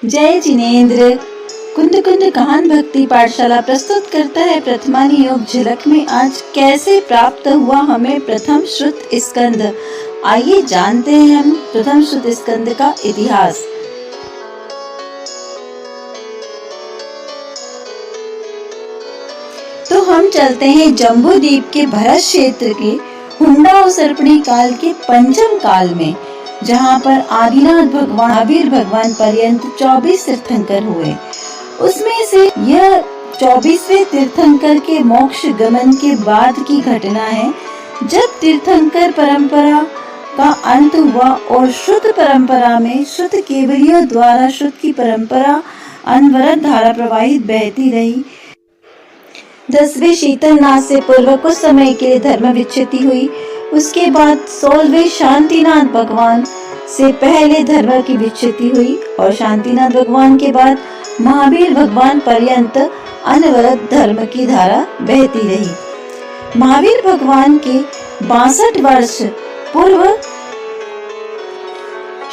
जय जिनेन्द्र। कुंद कुंद कान भक्ति पाठशाला प्रस्तुत करता है प्रथमानी योग झलक में आज कैसे प्राप्त हुआ हमें प्रथम श्रुत स्कंद। आइए जानते हैं हम प्रथम श्रुत स्कंद का इतिहास। तो हम चलते हैं जम्बू द्वीप के भरत क्षेत्र के हुंडा और सर्पणी काल के पंचम काल में, जहाँ पर आदिनाथ भगवान महावीर भगवान पर्यंत 24 तीर्थंकर हुए। उसमें से यह 24वें तीर्थंकर के मोक्ष गमन के बाद की घटना है, जब तीर्थंकर परंपरा का अंत हुआ और श्रुत परंपरा में श्रुत केवलियों द्वारा श्रुत की परंपरा अनवरत धारा प्रवाहित बहती रही। 10वें शीतलनाथ से पूर्व कुछ समय के लिए धर्म विच्छेदी हुई। उसके बाद 16वें शांतिनाथ भगवान से पहले धर्म की विच्छेदी हुई और शांतिनाथ भगवान के बाद महावीर भगवान पर्यंत अनवरत धर्म की धारा बहती रही। महावीर भगवान के 62 वर्ष पूर्व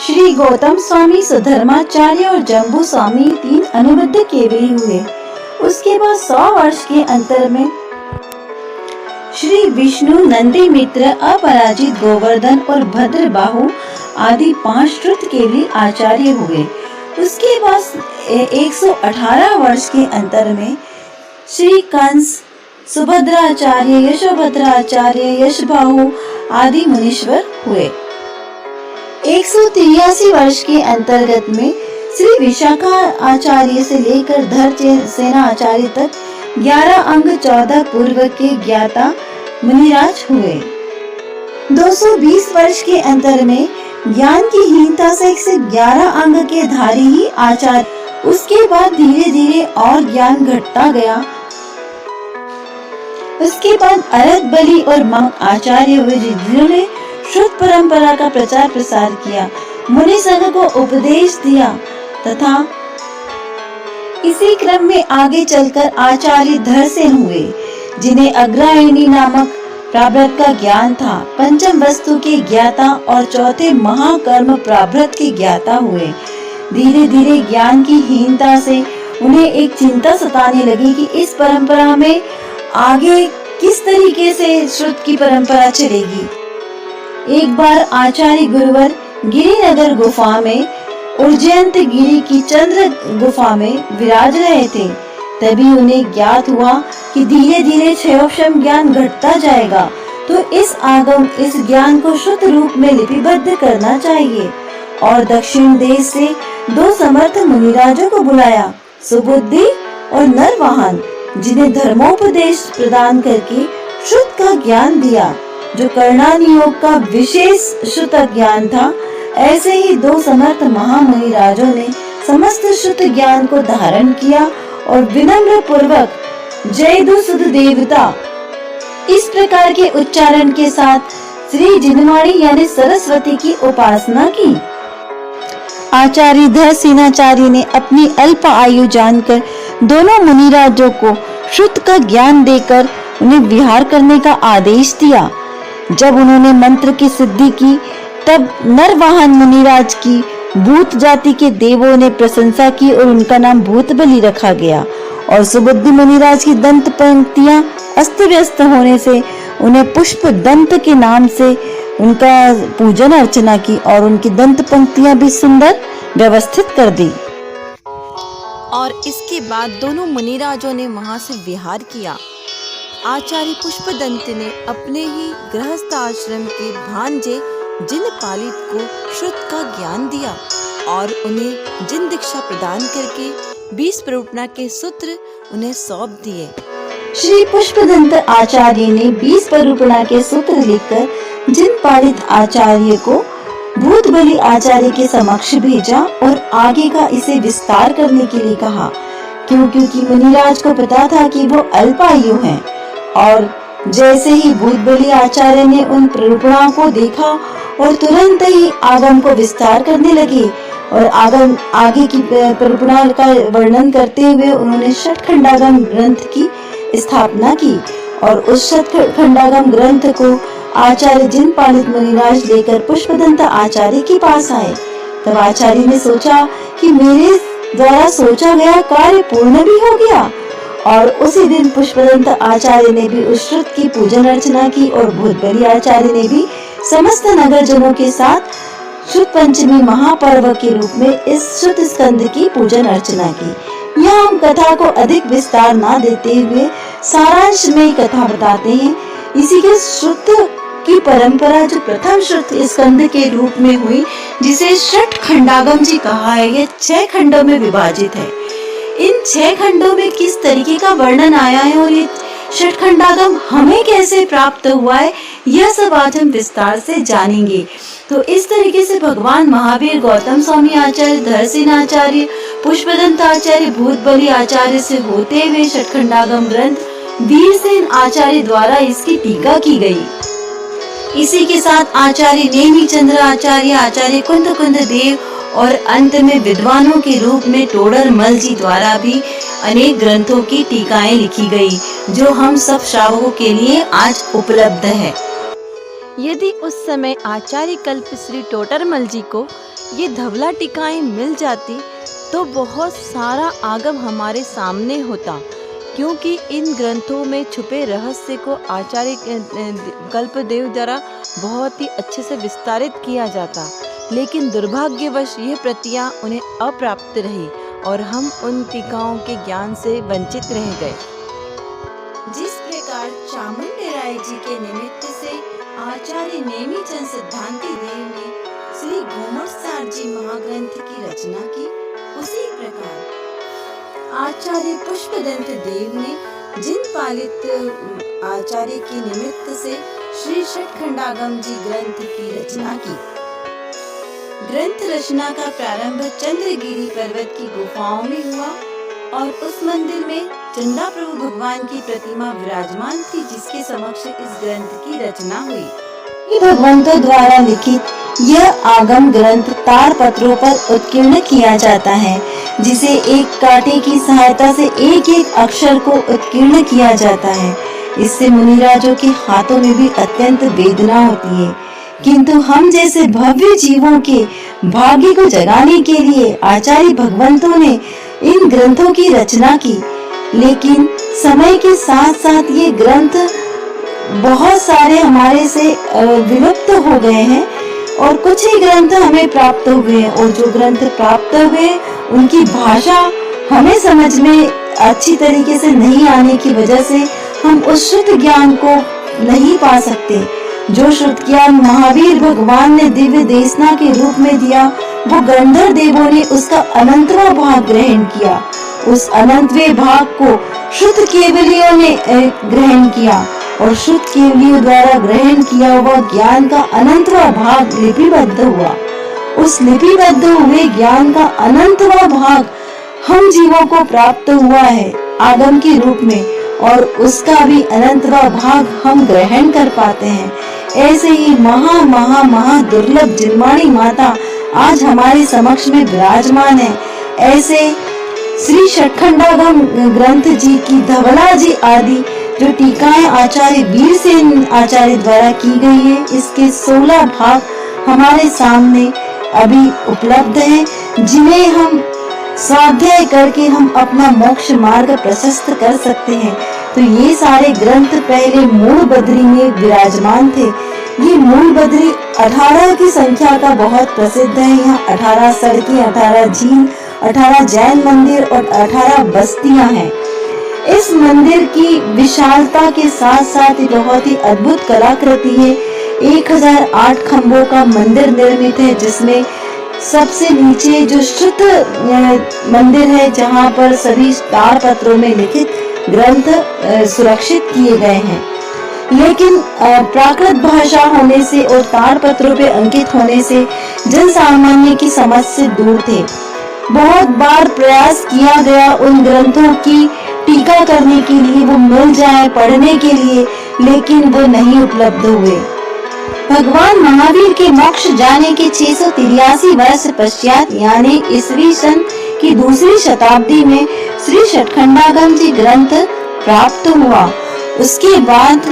श्री गौतम स्वामी, सुधर्माचार्य और जम्बू स्वामी 3 अनुबद्ध केवली हुए। उसके बाद 100 वर्ष के अंतर में श्री विष्णु, नंदी मित्र, अपराजित, गोवर्धन और भद्रबाहु आदि 5 श्रुत केवली आचार्य हुए। उसके बाद 118 वर्ष के अंतर में श्री कंस, सुभद्राचार्य, यशोभद्राचार्य, यशबाहु आदि मुनीश्वर हुए। 183 वर्ष के अंतर्गत में श्री विशाखा आचार्य से लेकर धर सेना आचार्य तक 11 अंग 14 पूर्व के ज्ञाता मुनिराज हुए। 220 वर्ष के अंतर में ज्ञान की हीनता से 11 अंग के धारी ही आचार्य। उसके बाद धीरे धीरे और ज्ञान घटता गया। उसके बाद अरत, बलि और मांग आचार्य हुए, जिन्होंने श्रुत परंपरा का प्रचार प्रसार किया, मुनि संघ को उपदेश दिया तथा इसी क्रम में आगे चलकर आचार्य धरसेन हुए, जिन्हें अग्रायणी नामक प्रारब्ध का ज्ञान था, पंचम वस्तु के ज्ञाता और चौथे महाकर्म प्रारब्ध के ज्ञाता हुए। धीरे धीरे ज्ञान की हीनता से उन्हें एक चिंता सताने लगी कि इस परंपरा में आगे किस तरीके से श्रुत की परंपरा चलेगी। एक बार आचार्य गुरुवर गिरिनगर गुफा में उज्जैन गिरी की चंद्र गुफा में विराज रहे थे। तभी उन्हें ज्ञात हुआ कि धीरे धीरे क्षयोक्षम ज्ञान घटता जाएगा, तो इस ज्ञान को शुद्ध रूप में लिपिबद्ध करना चाहिए और दक्षिण देश से 2 समर्थ मुनिराजों को बुलाया, सुबुद्धि और नरवाहन, जिन्हें धर्मोपदेश प्रदान करके शुद्ध का ज्ञान दिया, जो कर्णानी योग का विशेष शुद्ध ज्ञान था। ऐसे ही 2 समर्थ महामुनि राजों ने समस्त शुद्ध ज्ञान को धारण किया और विनम्र पूर्वक जयदु सुध देवता इस प्रकार के उच्चारण के साथ श्री जिनवाणी यानी सरस्वती की उपासना की। आचार्य धरसेनाचार्य ने अपनी अल्प आयु जानकर दोनों मुनिराजों को शुद्ध का ज्ञान देकर उन्हें विहार करने का आदेश दिया। जब उन्होंने मंत्र की सिद्धि की, तब नरवाहन मुनिराज की भूत जाति के देवों ने प्रशंसा की और उनका नाम भूत बलि रखा गया। और सुबुद्धि मुनिराज की दंत पंक्तियां अस्त व्यस्त होने से उन्हें पुष्प दंत के नाम से उनका पूजन अर्चना की और उनकी दंत पंक्तियां भी सुंदर व्यवस्थित कर दी। और इसके बाद दोनों मुनिराजों ने वहां से विहार किया। आचार्य पुष्पदंत ने अपने ही गृहस्थ आश्रम के भांजे जिन पालित को श्रुत का ज्ञान दिया और उन्हें जिन दीक्षा प्रदान करके 20 प्ररूपणा के सूत्र उन्हें सौंप दिए। श्री पुष्पदंत आचार्य ने 20 प्ररूपणा के सूत्र लिखकर जिन पालित आचार्य को भूत बलि आचार्य के समक्ष भेजा और आगे का इसे विस्तार करने के लिए कहा, क्योंकि मुनिराज को पता था कि वो अल्पायु हैं। और जैसे ही भूत बलि आचार्य ने उन प्ररूपणाओं को देखा और तुरंत ही आगम को विस्तार करने लगे और आगे की प्ररूपणा का वर्णन करते हुए उन्होंने षटखंडागम ग्रंथ की स्थापना की। और उस षटखंडागम ग्रंथ को आचार्य जिन पालित मुनिराज लेकर पुष्पदंत आचार्य के पास आए। तब आचार्य ने सोचा कि मेरे द्वारा सोचा गया कार्य पूर्ण भी हो गया। और उसी दिन पुष्पदंत आचार्य ने भी उस श्रुत की पूजन अर्चना की और भूतबली आचार्य ने भी समस्त नगर जनों के साथ श्रुत पंचमी महापर्व के रूप में इस श्रुत स्कंद की पूजन अर्चना की। यहाँ हम कथा को अधिक विस्तार ना देते हुए सारांश में कथा बताते हैं। इसी के श्रुत की परंपरा जो प्रथम श्रुत स्कंद के रूप में हुई, जिसे षट खंडागम जी कहा है, ये 6 खंडों में विभाजित है। इन 6 खंडों में किस तरीके का वर्णन आया है और ये षट खंडागम हमें कैसे प्राप्त हुआ है, यह सब आज हम विस्तार से जानेंगे। तो इस तरीके से भगवान महावीर गौतम स्वामी आचार्य, धरसेन आचार्य, पुष्पदंत आचार्य, भूतबली आचार्य से होते हुए षट खंडागम ग्रंथ वीरसेन आचार्य द्वारा इसकी टीका की गई। इसी के साथ आचार्य नेमिचंद्र आचार्य, आचार्य कुंद देव और अंत में विद्वानों के रूप में टोडरमल जी द्वारा भी अनेक ग्रंथों की टीकाएं लिखी गई, जो हम सब श्रावकों के लिए आज उपलब्ध है। यदि उस समय आचार्य कल्प श्री टोडरमल जी को ये धवला टीकाएं मिल जाती तो बहुत सारा आगम हमारे सामने होता, क्योंकि इन ग्रंथों में छुपे रहस्य को आचार्य कल्पदेव द्वारा बहुत ही अच्छे से विस्तारित किया जाता। लेकिन दुर्भाग्यवश ये प्रतियां उन्हें अप्राप्त रही और हम उन टीकाओं के ज्ञान से वंचित रह गए। जिस प्रकार चामुंडेराय जी के निमित्त से आचार्य नेमिचंद सिद्धांति देव ने श्री घूमटसार जी महाग्रंथ की रचना की, उसी प्रकार आचार्य पुष्पदंत देव ने जिन पालित आचार्य के निमित्त से श्री षटखंडागम जी ग्रंथ की रचना की। ग्रंथ रचना का प्रारंभ चंद्रगिरी पर्वत की गुफाओं में हुआ और उस मंदिर में चंदा प्रभु भगवान की प्रतिमा विराजमान थी, जिसके समक्ष इस ग्रंथ की रचना हुई। भगवंतों द्वारा लिखित यह आगम ग्रंथ तार पत्रों पर उत्कीर्ण किया जाता है, जिसे एक कांटे की सहायता से एक एक अक्षर को उत्कीर्ण किया जाता है। इससे मुनिराजों के हाथों में भी अत्यंत वेदना होती है, किंतु हम जैसे भव्य जीवों के भाग्य को जगाने के लिए आचार्य भगवंतों ने इन ग्रंथों की रचना की। लेकिन समय के साथ साथ ये ग्रंथ बहुत सारे हमारे से विलुप्त हो गए हैं और कुछ ही ग्रंथ हमें प्राप्त हुए हैं, और जो ग्रंथ प्राप्त हुए उनकी भाषा हमें समझ में अच्छी तरीके से नहीं आने की वजह से हम उस शुद्ध ज्ञान को नहीं पा सकते। जो शुद्ध ज्ञान महावीर भगवान ने दिव्य देशना के रूप में दिया, वो गंधर्व देवों ने उसका अनंतवां भाग ग्रहण किया। उस अनंतवें भाग को शुद्ध केवलियों ने ग्रहण किया और शुद्ध केवलियों द्वारा ग्रहण किया हुआ ज्ञान का अनंतवां भाग लिपिबद्ध हुआ। उस लिपिबद्ध हुए ज्ञान का अनंतवां भाग हम जीवों को प्राप्त हुआ है आगम के रूप में, और उसका भी अनंतवां भाग हम ग्रहण कर पाते हैं। ऐसे ही महा दुर्लभ जिनवाणी माता आज हमारे समक्ष में विराजमान है। ऐसे श्री षटखंडागम ग्रंथ जी की धवला जी आदि जो टीकाएं आचार्य वीरसेन आचार्य द्वारा की गई है, इसके 16 भाग हमारे सामने अभी उपलब्ध हैं, जिन्हें हम स्वाध्याय करके हम अपना मोक्ष मार्ग प्रशस्त कर सकते हैं। तो ये सारे ग्रंथ पहले मूल बद्री में विराजमान थे। ये मूल बद्री 18 की संख्या का बहुत प्रसिद्ध है। यहाँ 18 सड़कें, 18 झील, 18 जैन मंदिर और 18 बस्तियां हैं। इस मंदिर की विशालता के साथ साथ बहुत ही अद्भुत कलाकृति है। 1008 खम्भों का मंदिर निर्मित है, जिसमें सबसे नीचे जो शुद्ध मंदिर है, जहाँ पर सभी तार पत्रों में लिखित ग्रंथ सुरक्षित किए गए हैं। लेकिन प्राकृत भाषा होने से और तार पत्रों पे अंकित होने से जन सामान्य की समझ से दूर थे। बहुत बार प्रयास किया गया उन ग्रंथों की टीका करने के लिए, वो मिल जाए पढ़ने के लिए, लेकिन वो नहीं उपलब्ध हुए। भगवान महावीर के मोक्ष जाने के 683 वर्ष पश्चात यानी ईस्वी सन की दूसरी शताब्दी में श्री षटखंडागम जी ग्रंथ प्राप्त हुआ। उसके बाद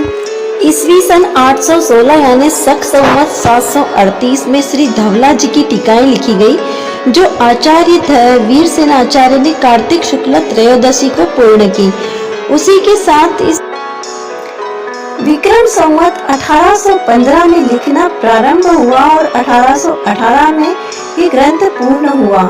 ईस्वी सन 816 यानी शक संवत 738 में श्री धवला जी की टीकाएं लिखी गई, जो आचार्य वीरसेन आचार्य ने कार्तिक शुक्ल त्रयोदशी को पूर्ण की। उसी के साथ इस विक्रम संवत 1815 में लिखना प्रारंभ हुआ और 1818 में ये ग्रंथ पूर्ण हुआ।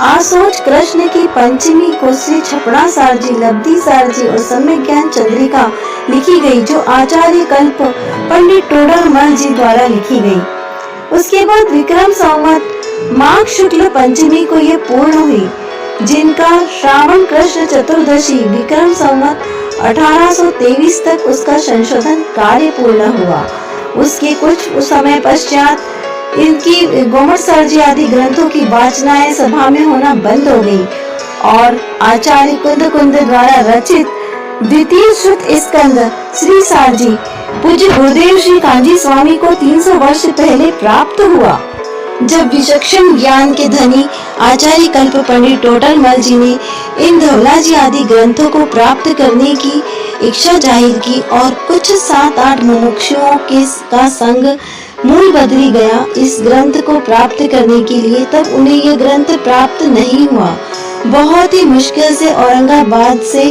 आसोच कृष्ण की पंचमी को श्री छपड़ा सारजी, लब्धि सारजी और सम्यक ज्ञान चंद्रिका लिखी गई, जो आचार्य कल्प पंडित टोडरमल जी द्वारा लिखी गई। उसके बाद विक्रम संवत माघ शुक्ल पंचमी को ये पूर्ण हुई, जिनका श्रावण कृष्ण चतुर्दशी विक्रम संवत 1823 तक उसका संशोधन कार्य पूर्ण हुआ। उसके कुछ समय पश्चात इनकी गोमट सरजी आदि ग्रंथों की वाचनाएं सभा में होना बंद हो गई और आचार्य कुंद द्वारा रचित द्वितीय श्रुत स्कंद श्री सारजी पूज्य गुरुदेव श्री कांजी स्वामी को 300 वर्ष पहले प्राप्त हुआ। जब विचक्षण ज्ञान के धनी आचार्य कल्प पंडित टोडरमल जी ने इन धवलाजी आदि ग्रंथों को प्राप्त करने की इच्छा जाहिर की और कुछ 7-8 मुमुक्षुओं का संग मूल बदली गया इस ग्रंथ को प्राप्त करने के लिए, तब उन्हें यह ग्रंथ प्राप्त नहीं हुआ। बहुत ही मुश्किल से औरंगाबाद से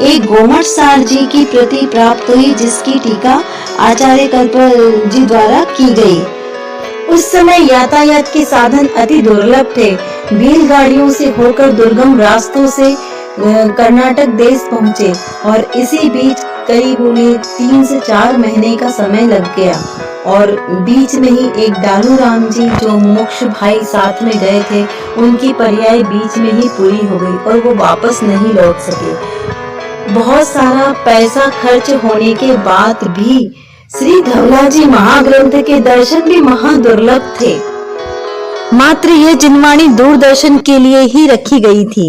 एक गोमट सार जी की प्रति प्राप्त हुई, जिसकी टीका आचार्य कल्प जी द्वारा की गई। उस समय यातायात के साधन अति दुर्लभ थे। बैलगाड़ियों से होकर दुर्गम रास्तों से कर्नाटक देश पहुँचे और इसी बीच करीब उन्हें 3 से 4 महीने का समय लग गया और बीच में ही एक डालू राम जी जो मोक्ष भाई साथ में गए थे, उनकी पर्याय बीच में ही पूरी हो गई और वो वापस नहीं लौट सके। बहुत सारा पैसा खर्च होने के बाद भी श्री धवलाजी महाग्रंथ के दर्शन भी महादुर्लभ थे। मात्र यह जिनवाणी दूरदर्शन के लिए ही रखी गई थी,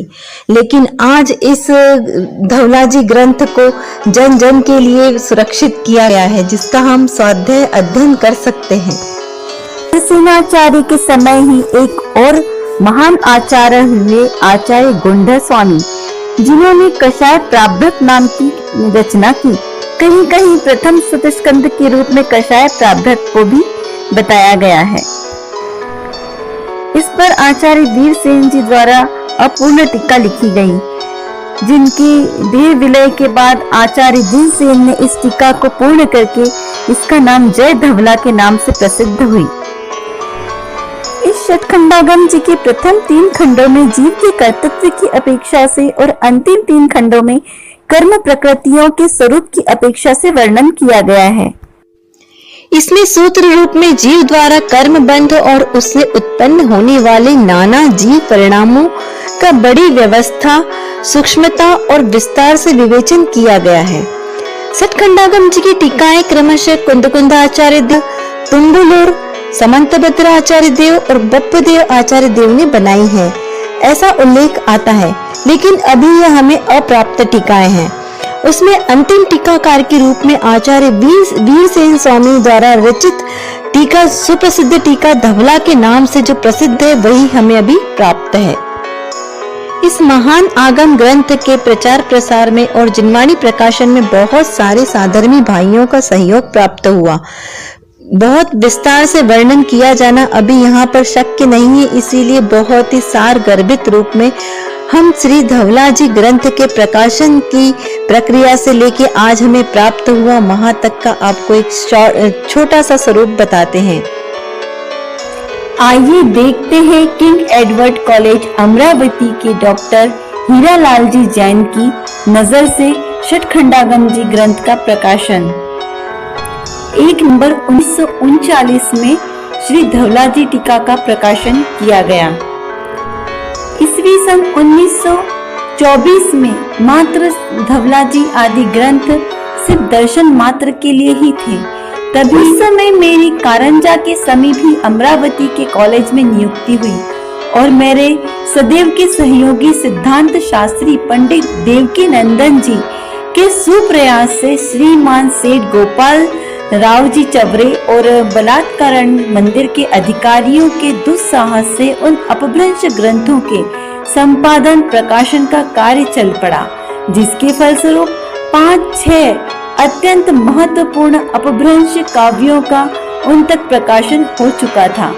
लेकिन आज इस धवलाजी ग्रंथ को जन जन के लिए सुरक्षित किया गया है, जिसका हम स्वाध्याय अध्ययन कर सकते हैं। वीरसेनाचार्य के समय ही एक और महान आचार्य हुए आचार्य गोंडा स्वामी, जिन्होंने कषाय प्राभृत नाम की रचना की। कहीं कहीं प्रथम सुतस्कंद के रूप में कषाय प्राभृत को भी बताया गया है। इस पर आचार्य वीरसेन जी द्वारा अपूर्ण टीका लिखी गई, जिनकी देह विलय के बाद आचार्य वीरसेन ने इस टीका को पूर्ण करके इसका नाम जय धवला के नाम से प्रसिद्ध हुई। इस षटखंडागम जी के प्रथम 3 खंडों में जीव के कर्तव्य की अपेक्षा से और अंतिम 3 खंडों में कर्म प्रकृतियों के स्वरूप की अपेक्षा से वर्णन किया गया है। इसमें सूत्र रूप में जीव द्वारा कर्म बंध और उससे उत्पन्न होने वाले नाना जीव परिणामों का बड़ी व्यवस्था, सूक्ष्मता और विस्तार से विवेचन किया गया है। षटखंडागम जी की टीकाएं क्रमशः कुंद आचार्य देव, तुम्बुलूर समंतभद्र आचार्य देव और बप्पदेव आचार्य देव ने बनाई है, ऐसा उल्लेख आता है, लेकिन अभी यह हमें अप्राप्त टीकाएं हैं। उसमें अंतिम टीकाकार के रूप में आचार्य वीरसेन स्वामी द्वारा रचित टीका, सुप्रसिद्ध टीका धवला के नाम से जो प्रसिद्ध है, वही हमें अभी प्राप्त है। इस महान आगम ग्रंथ के प्रचार प्रसार में और जिनवाणी प्रकाशन में बहुत सारे साधर्मी भाइयों का सहयोग प्राप्त हुआ। बहुत विस्तार से वर्णन किया जाना अभी यहाँ पर शक्य नहीं है, इसीलिए बहुत ही सार गर्भित रूप में हम श्री धवलाजी ग्रंथ के प्रकाशन की प्रक्रिया से लेके आज हमें प्राप्त हुआ महा तक का आपको एक छोटा सा स्वरूप बताते हैं। आइए देखते हैं किंग एडवर्ड कॉलेज अमरावती के डॉक्टर हीरालाल जी जैन की नजर से षटखंडागम जी ग्रंथ का प्रकाशन। 1 नवंबर 1939 में श्री धवलाजी टीका का प्रकाशन किया गया। ईस्वी सन 1924 में मात्र धवलाजी आदि ग्रंथ सिर्फ दर्शन मात्र के लिए ही थे। तभी उस समय मेरी कारंजा के समीप ही अमरावती के कॉलेज में नियुक्ति हुई और मेरे सदैव के सहयोगी सिद्धांत शास्त्री पंडित देवकी नंदन जी के सुप्रयास से श्रीमान सेठ गोपाल राव जी चवरे और बलात्कारण मंदिर के अधिकारियों के दुस्साहस से उन अपभ्रंश ग्रंथों के संपादन प्रकाशन का कार्य चल पड़ा, जिसके फलस्वरूप 5-6 अत्यंत महत्वपूर्ण अपभ्रंश काव्यों का उन तक प्रकाशन हो चुका था।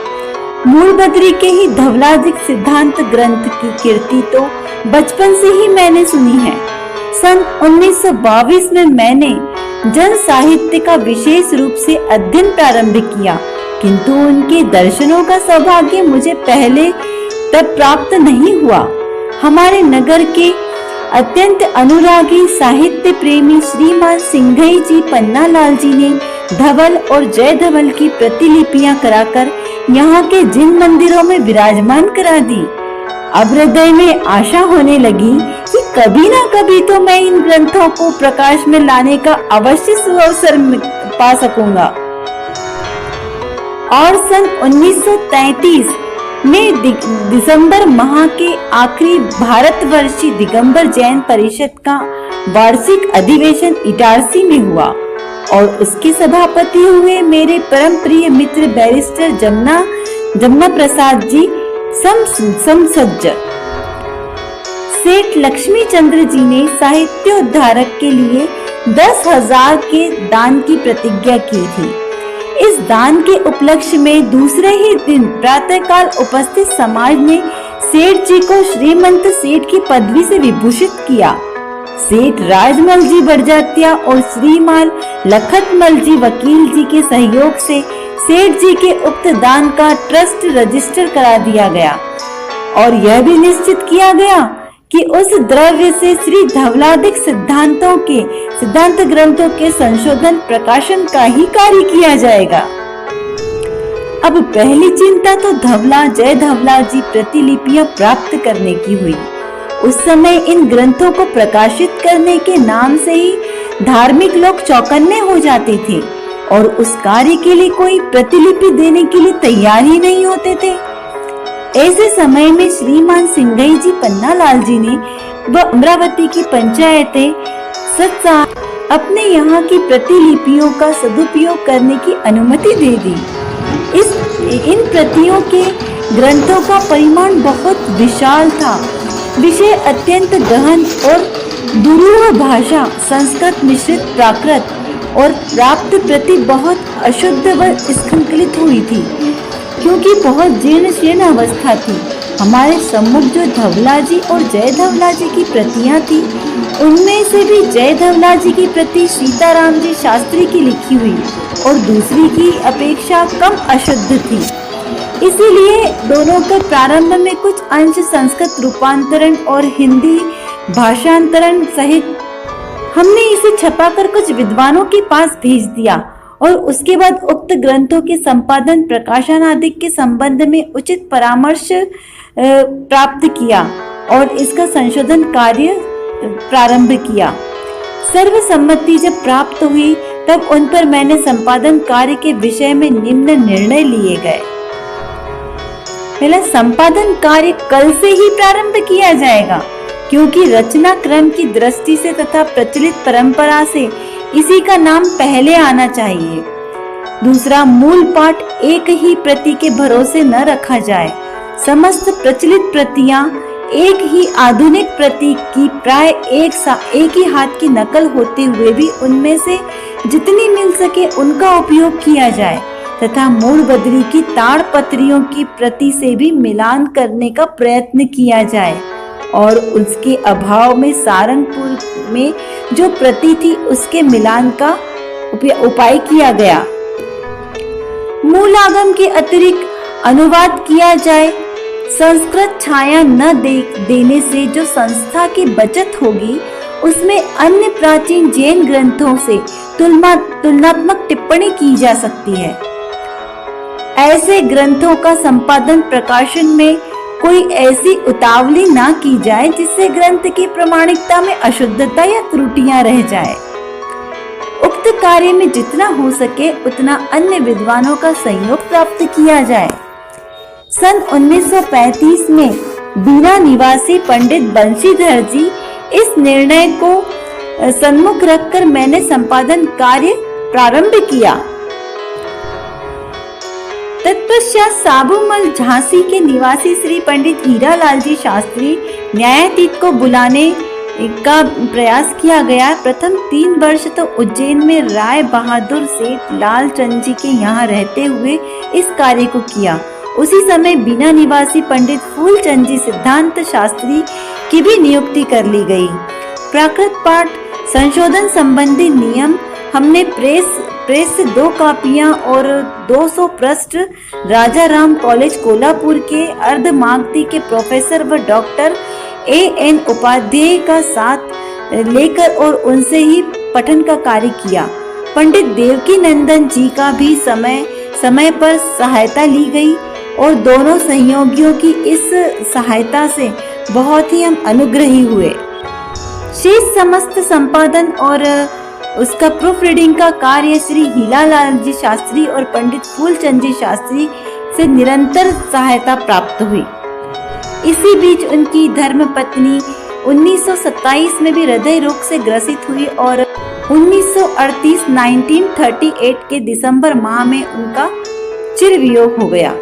मूलबद्री के ही धवलादिक सिद्धांत ग्रंथ की कीर्ति तो बचपन से ही मैंने सुनी है। सन 1922 में मैंने जन साहित्य का विशेष रूप से अध्ययन प्रारंभ किया, किंतु उनके दर्शनों का सौभाग्य मुझे पहले तब प्राप्त नहीं हुआ। हमारे नगर के अत्यंत अनुरागी साहित्य प्रेमी श्रीमान सिंघई जी पन्नालाल जी ने धवल और जय धवल की प्रतिलिपियां कराकर यहाँ के जिन मंदिरों में विराजमान करा दी। अब हृदय में आशा होने लगी कि कभी ना कभी तो मैं इन ग्रंथों को प्रकाश में लाने का अवश्य अवसर पा सकूंगा। और सन 1933 में दिसंबर माह के आखिरी भारतवर्षीय दिगंबर जैन परिषद का वार्षिक अधिवेशन इटारसी में हुआ और उसके सभापति हुए मेरे परम प्रिय मित्र बैरिस्टर जमुना प्रसाद जी समसज्ज। सेठ लक्ष्मी चंद्र जी ने साहित्योद्धारक के लिए 10,000 के दान की प्रतिज्ञा की थी। इस दान के उपलक्ष्य में दूसरे ही दिन प्रातःकाल उपस्थित समाज ने सेठ जी को श्रीमंत सेठ की पदवी से विभूषित किया। सेठ राजमल जी बड़जात्या और श्रीमान लखतमल जी वकील जी के सहयोग से सेठ जी के उक्त दान का ट्रस्ट रजिस्टर करा दिया गया और यह भी निश्चित किया गया कि उस द्रव्य से श्री धवलादिक सिद्धांत ग्रंथों के संशोधन प्रकाशन का ही कार्य किया जाएगा। अब पहली चिंता तो धवला जय धवला जी प्रतिलिपियां प्राप्त करने की हुई। उस समय इन ग्रंथों को प्रकाशित करने के नाम से ही धार्मिक लोग चौकन्ने हो जाते थे और उस कार्य के लिए कोई प्रतिलिपि देने के लिए तैयार ही नहीं होते थे। ऐसे समय में श्रीमान सिंघई जी पन्नालाल जी ने व अमरावती की पंचायतें अपने यहाँ की प्रतिलिपियों का सदुपयोग करने की अनुमति दे दी। इन प्रतियों के ग्रंथों का परिमाण बहुत विशाल था। विषय अत्यंत गहन और दुरूह भाषा, संस्कृत मिश्रित प्राकृत और प्राप्त प्रति बहुत अशुद्ध व स्खलित हुई थी, क्योंकि बहुत जीर्ण शीर्ण अवस्था थी। हमारे सम्मुख जो धवला जी और जय धवला जी की प्रतियां थी, उनमें से भी जय धवला जी की प्रति सीताराम जी शास्त्री की लिखी हुई और दूसरी की अपेक्षा कम अशुद्ध थी। इसीलिए दोनों के प्रारंभ में कुछ अंश संस्कृत रूपांतरण और हिंदी भाषांतरण सहित हमने इसे छपाकर कुछ विद्वानों के पास भेज दिया और उसके बाद उक्त ग्रंथों के संपादन प्रकाशन आदि के संबंध में उचित परामर्श प्राप्त किया और इसका संशोधन कार्य प्रारंभ किया। सर्वसम्मति जब प्राप्त हुई तब उन पर मैंने संपादन कार्य के विषय में निम्न निर्णय लिए गए। पहला, संपादन कार्य कल से ही प्रारंभ किया जाएगा, क्योंकि रचना क्रम की दृष्टि से तथा प्रचलित परंपरा से इसी का नाम पहले आना चाहिए। दूसरा, मूल पाठ एक ही प्रति के भरोसे न रखा जाए। समस्त प्रचलित प्रतियां एक ही आधुनिक प्रति की प्राय एक ही हाथ की नकल होते हुए भी उनमें से जितनी मिल सके उनका उपयोग किया जाए तथा मूलबद्री की ताड़पत्रियों की प्रति से भी मिलान करने का प्रयत्न किया जाए और उसके अभाव में सारंगपुर में जो प्रति थी उसके मिलान का उपाय किया गया। मूल आगम के अतिरिक्त अनुवाद किया जाए। संस्कृत छाया न देने से जो संस्था की बचत होगी उसमें अन्य प्राचीन जैन ग्रंथों से तुलनात्मक टिप्पणी की जा सकती है। ऐसे ग्रंथों का संपादन प्रकाशन में कोई ऐसी उतावली ना की जाए जिससे ग्रंथ की प्रामाणिकता में अशुद्धता या त्रुटियां रह जाए। उक्त कार्य में जितना हो सके उतना अन्य विद्वानों का सहयोग प्राप्त किया जाए। सन 1935 में बीना निवासी पंडित बंशीधर जी इस निर्णय को सन्मुख रखकर मैंने संपादन कार्य प्रारंभ किया। तत्पश्चात साबूमल झांसी के निवासी श्री पंडित हीरालाल जी शास्त्री न्यायाधीश को बुलाने का प्रयास किया गया। प्रथम 3 वर्ष तो उज्जैन में राय बहादुर सेठ लालचंद जी के यहाँ रहते हुए इस कार्य को किया उसी समय बीना निवासी पंडित फूलचंद जी सिद्धांत शास्त्री की भी नियुक्ति कर ली गई। प्राकृत पाठ संशोधन संबंधी नियम हमने प्रेस से 2 कापियां और 200 पृष्ठ राजा राम कॉलेज कोल्हापुर के अर्धमागधी के प्रोफेसर व डॉक्टर A.N. उपाध्याय का साथ लेकर और उनसे ही पठन का कार्य किया। पंडित देवकी नंदन जी का भी समय पर सहायता ली गई और दोनों सहयोगियों की इस सहायता से बहुत ही हम अनुग्रही हुए। शेष समस्त संपादन और उसका प्रूफ रीडिंग का कार्य श्री हीरालाल जी शास्त्री और पंडित फूलचंद जी शास्त्री से निरंतर सहायता प्राप्त हुई। इसी बीच उनकी धर्मपत्नी 1927 में भी हृदय रोग से ग्रसित हुई और 1938 के दिसंबर माह में उनका चिरवियोग हो गया।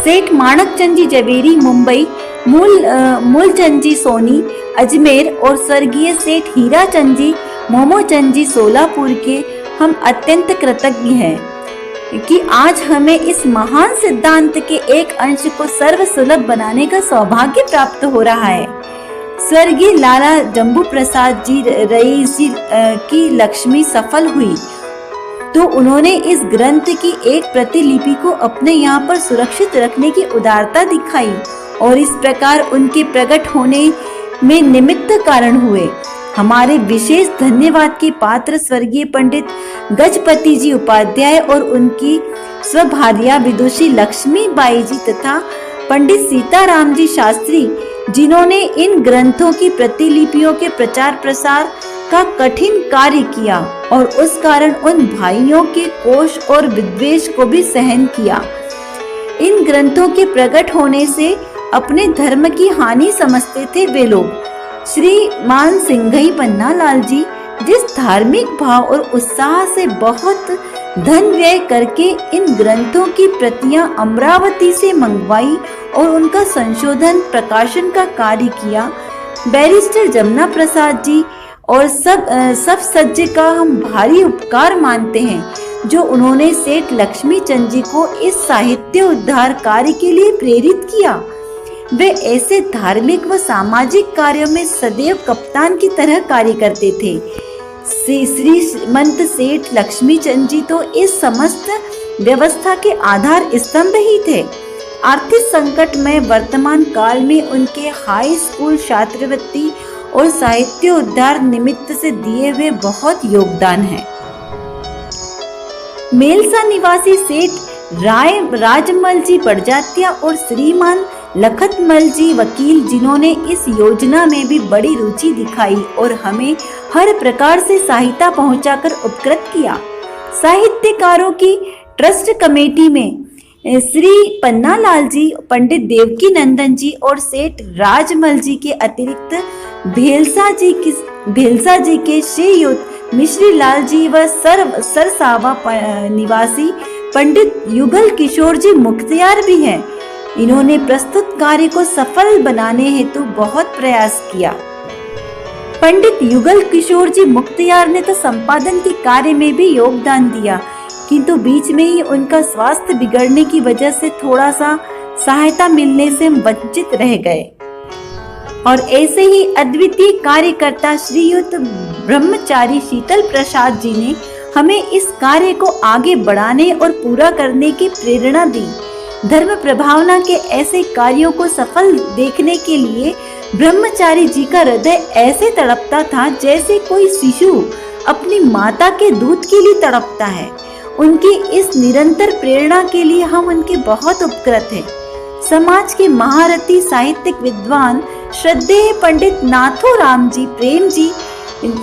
सेठ माणकचंद जी जवेरी मुंबई, मूलचंद जी सोनी अजमेर और स्वर्गीय सेठ हीराचंद जी मोमोचंद जी सोलापुर के हम अत्यंत कृतज्ञ हैं कि आज हमें इस महान सिद्धांत के एक अंश को सर्वसुलभ बनाने का सौभाग्य प्राप्त हो रहा है। स्वर्गीय लाला जम्बू प्रसाद जी रईस जी की लक्ष्मी सफल हुई तो उन्होंने इस ग्रंथ की एक प्रतिलिपि को अपने यहाँ पर सुरक्षित रखने की उदारता दिखाई और इस प्रकार उनके प्रकट होने में निमित्त कारण हुए। हमारे विशेष धन्यवाद के पात्र स्वर्गीय पंडित गजपति जी उपाध्याय और उनकी स्वभार्या विदुषी लक्ष्मी बाई जी तथा पंडित सीताराम जी शास्त्री जिन्होंने इन ग्रंथों की प्रतिलिपियों के प्रचार प्रसार का कठिन कार्य किया और उस कारण उन भाइयों के कोष और विद्वेष को भी सहन किया। इन ग्रंथों के प्रकट होने से अपने धर्म की हानि समझते थे वे लोग। श्रीमान सिंघई पन्नालाल जी जिस धार्मिक भाव और उत्साह से बहुत धन व्यय करके इन ग्रंथों की प्रतियां अमरावती से मंगवाई और उनका संशोधन प्रकाशन का कार्य किया, बैरिस्टर जमुना प्रसाद जी और सब सज्ज का हम भारी उपकार मानते हैं जो उन्होंने सेठ लक्ष्मी चंद जी को इस साहित्य उद्धार कार्य के लिए प्रेरित किया। वे ऐसे धार्मिक व सामाजिक कार्यों में सदैव कप्तान की तरह कार्य करते थे। श्रीमंत सेठ लक्ष्मी चंद जी तो इस समस्त व्यवस्था के आधार स्तंभ ही थे। आर्थिक संकट में वर्तमान काल में उनके हाई स्कूल छात्रवृत्ति और साहित्य उद्धार निमित्त से दिए हुए बहुत योगदान है। मेलसा निवासी सेठ राजमल जी बड़जात्या और श्रीमान लखतमल जी वकील जिन्होंने इस योजना में भी बड़ी रुचि दिखाई और हमें हर प्रकार से सहायता पहुंचाकर उपकृत किया। साहित्यकारों की ट्रस्ट कमेटी में श्री पन्नालाल जी, पंडित देवकी नंदन जी और सेठ राजमल जी के अतिरिक्त भेलसा जी के श्रीयुत मिश्री लाल जी व सरसावा निवासी पंडित युगल किशोर जी मुख्तियार भी हैं। इन्होंने प्रस्तुत कार्य को सफल बनाने हेतु बहुत प्रयास किया। पंडित युगल किशोर जी मुख्तियार ने तो संपादन के कार्य में भी योगदान दिया, किंतु बीच में ही उनका स्वास्थ्य बिगड़ने की वजह से थोड़ा सा सहायता मिलने से वंचित रह गए। और ऐसे ही अद्वितीय कार्यकर्ता श्रीयुत ब्रह्मचारी शीतल प्रसाद जी ने हमें इस कार्य को आगे बढ़ाने और पूरा करने की प्रेरणा दी। धर्म प्रभावना के ऐसे कार्यों को सफल देखने के लिए ब्रह्मचारी जी का हृदय ऐसे तड़पता था जैसे कोई शिशु अपनी माता के दूध के लिए तड़पता है। उनकी इस निरंतर प्रेरणा के लिए हम उनके बहुत उपकृत हैं। समाज के महारथी साहित्यिक विद्वान श्रद्धेय पंडित नाथूराम जी प्रेम जी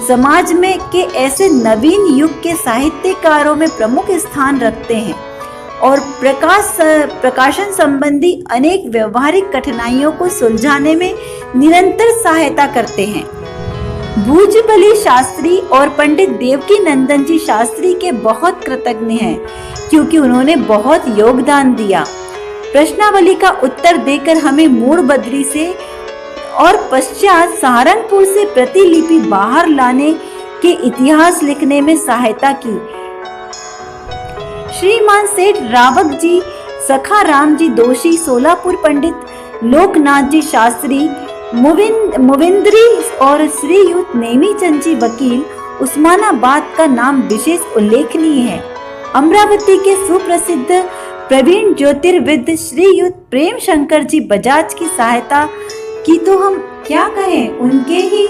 समाज में के ऐसे नवीन युग के साहित्यकारों में प्रमुख स्थान रखते हैं और प्रकाशन संबंधी अनेक व्यवहारिक कठिनाइयों को सुलझाने में निरंतर सहायता करते हैं। भूजबली शास्त्री और पंडित देवकी नंदन जी शास्त्री के बहुत कृतज्ञ हैं क्योंकि उन्होंने बहुत योगदान दिया। प्रश्नावली का उत्तर देकर हमें मूड़बद्री से और पश्चात सहारनपुर से प्रतिलिपि बाहर लाने के इतिहास लिखने में सहायता की। श्रीमान सेठ रावक जी सखा राम जी दोषी, सोलापुर पंडित लोकनाथ जी शास्त्री, मुविंद्री और श्रीयुत नेमीचंद जी वकील, उस्मानाबाद का नाम विशेष उल्लेखनीय है। अमरावती के सुप्रसिद्ध प्रवीण ज्योतिर्विद श्रीयुत प्रेम शंकर जी बजाज की सहायता की तो हम क्या कहें, उनके ही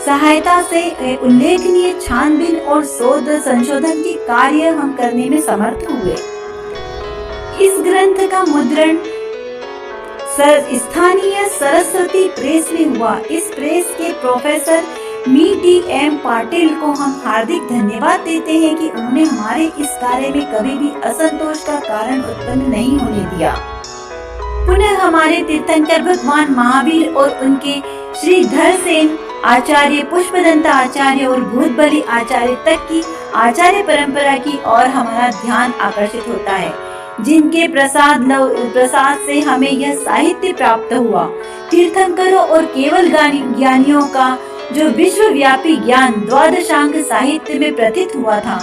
सहायता से उल्लेखनीय छानबीन और शोध संशोधन की कार्य हम करने में समर्थ हुए। इस ग्रंथ का मुद्रण स्थानीय सरस्वती प्रेस में हुआ। इस प्रेस के प्रोफेसर मी.टी.एम. पाटिल को हम हार्दिक धन्यवाद देते हैं कि उन्होंने हमारे इस कार्य में कभी भी असंतोष का कारण उत्पन्न नहीं होने दिया। पुनः हमारे तीर्थंकर भगवान महावीर और उनके श्री धरसेन आचार्य, पुष्पदंत आचार्य और भूतबली आचार्य तक की आचार्य परंपरा की ओर हमारा ध्यान आकर्षित होता है, जिनके प्रसाद से हमें यह साहित्य प्राप्त हुआ। तीर्थंकरों और केवल ज्ञानियों का जो विश्वव्यापी ज्ञान द्वादशांग साहित्य में प्रतीत हुआ था,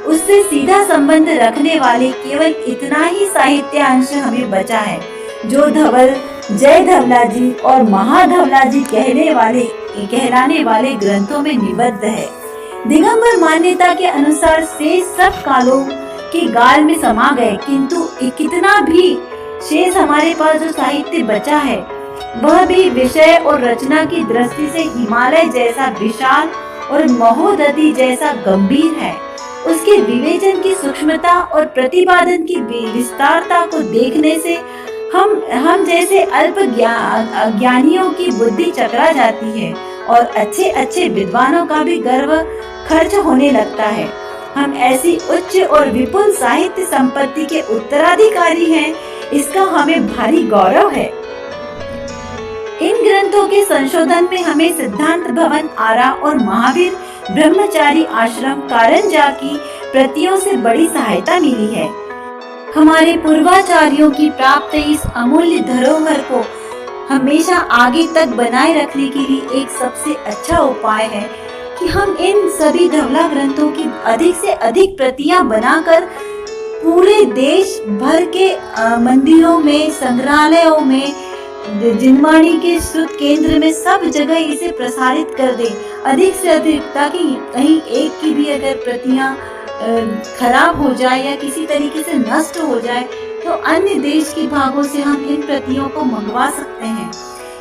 उससे सीधा संबंध रखने वाले केवल इतना ही साहित्य अंश हमें बचा है, जो धवल, जय धवला जी और महाधवला जी कहलाने वाले ग्रंथों में निबद्ध है। दिगंबर मान्यता के अनुसार शेष सब कालों के गाल में समा गए, किंतु कितना भी शेष हमारे पास जो साहित्य बचा है, वह भी विषय और रचना की दृष्टि से हिमालय जैसा विशाल और महोदधि जैसा गंभीर है। उसके विवेचन की सूक्ष्मता और प्रतिपादन की विस्तारता को देखने से हम जैसे अल्प ज्ञानियों की बुद्धि चकरा जाती है और अच्छे अच्छे विद्वानों का भी गर्व खर्च होने लगता है। हम ऐसी उच्च और विपुल साहित्य संपत्ति के उत्तराधिकारी हैं, इसका हमें भारी गौरव है। इन ग्रंथों के संशोधन में हमें सिद्धांत भवन आरा और महावीर ब्रह्मचारी आश्रम कारंजा की प्रतियों से बड़ी सहायता मिली है। हमारे पूर्वाचार्यों की प्राप्त इस अमूल्य धरोहर को हमेशा आगे तक बनाए रखने के लिए एक सबसे अच्छा उपाय है कि हम इन सभी धवला ग्रंथों की अधिक से अधिक प्रतियां बनाकर पूरे देश भर के मंदिरों में, संग्रहालयों में, जिनवाणी के श्रुत केंद्र में सब जगह इसे प्रसारित कर दे अधिक से अधिक, ताकि कहीं एक की भी अगर प्रतियां खराब हो जाए या किसी तरीके से नष्ट हो जाए तो अन्य देश के भागों से हम इन प्रतियों को मंगवा सकते हैं।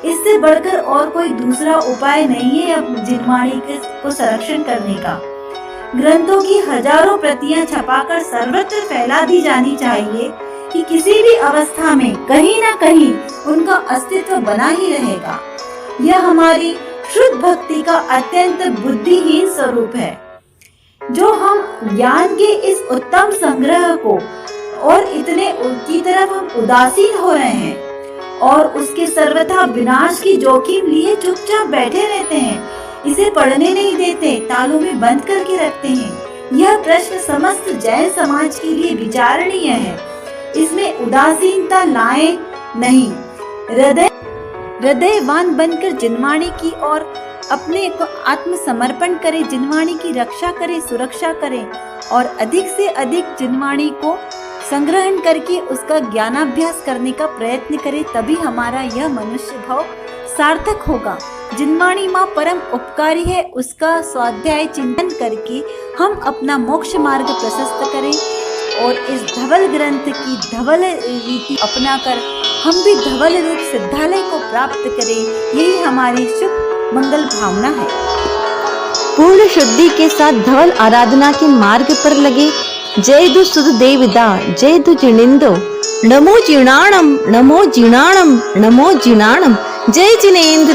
इससे बढ़कर और कोई दूसरा उपाय नहीं है अब जिनवाणी को संरक्षण करने का। ग्रंथों की हजारों प्रतियां छपाकर सर्वत्र फैला दी जानी चाहिए कि किसी भी अवस्था में कहीं न कहीं उनका अस्तित्व बना ही रहेगा। यह हमारी शुद्ध भक्ति का अत्यंत बुद्धिहीन स्वरूप है, जो हम ज्ञान के इस उत्तम संग्रह को और इतने की तरफ हम उदासीन हो रहे हैं और उसके सर्वथा विनाश की जोखिम लिए चुपचाप बैठे रहते हैं, इसे पढ़ने नहीं देते, तालों में बंद करके रखते हैं। यह प्रश्न समस्त जैन समाज के लिए विचारणीय है। इसमें उदासीनता लाए नहीं, हृदयवान बनकर जिनवाणी की और अपने को आत्मसमर्पण करें, जिनवाणी की रक्षा करें, सुरक्षा करें और अधिक से अधिक जिनवाणी को संग्रहण करके उसका ज्ञानाभ्यास करने का प्रयत्न करें, तभी हमारा यह मनुष्य भाव सार्थक होगा। जिनवाणी माँ परम उपकारी है, उसका स्वाध्याय चिंतन करके हम अपना मोक्ष मार्ग प्रशस्त करें और इस धवल ग्रंथ की धवल रीति अपनाकर हम भी धवल रूप सिद्धालय को प्राप्त करें, यही हमारी शुभ मंगल भावना है। पूर्ण शुद्धि के साथ धवल आराधना के मार्ग पर लगे। जय दु सुध देविदा, जय दु जिनेंदो, नमो जिनाणम, नमो जिनाणम, नमो जिनाणम, जय जिनेंद्र।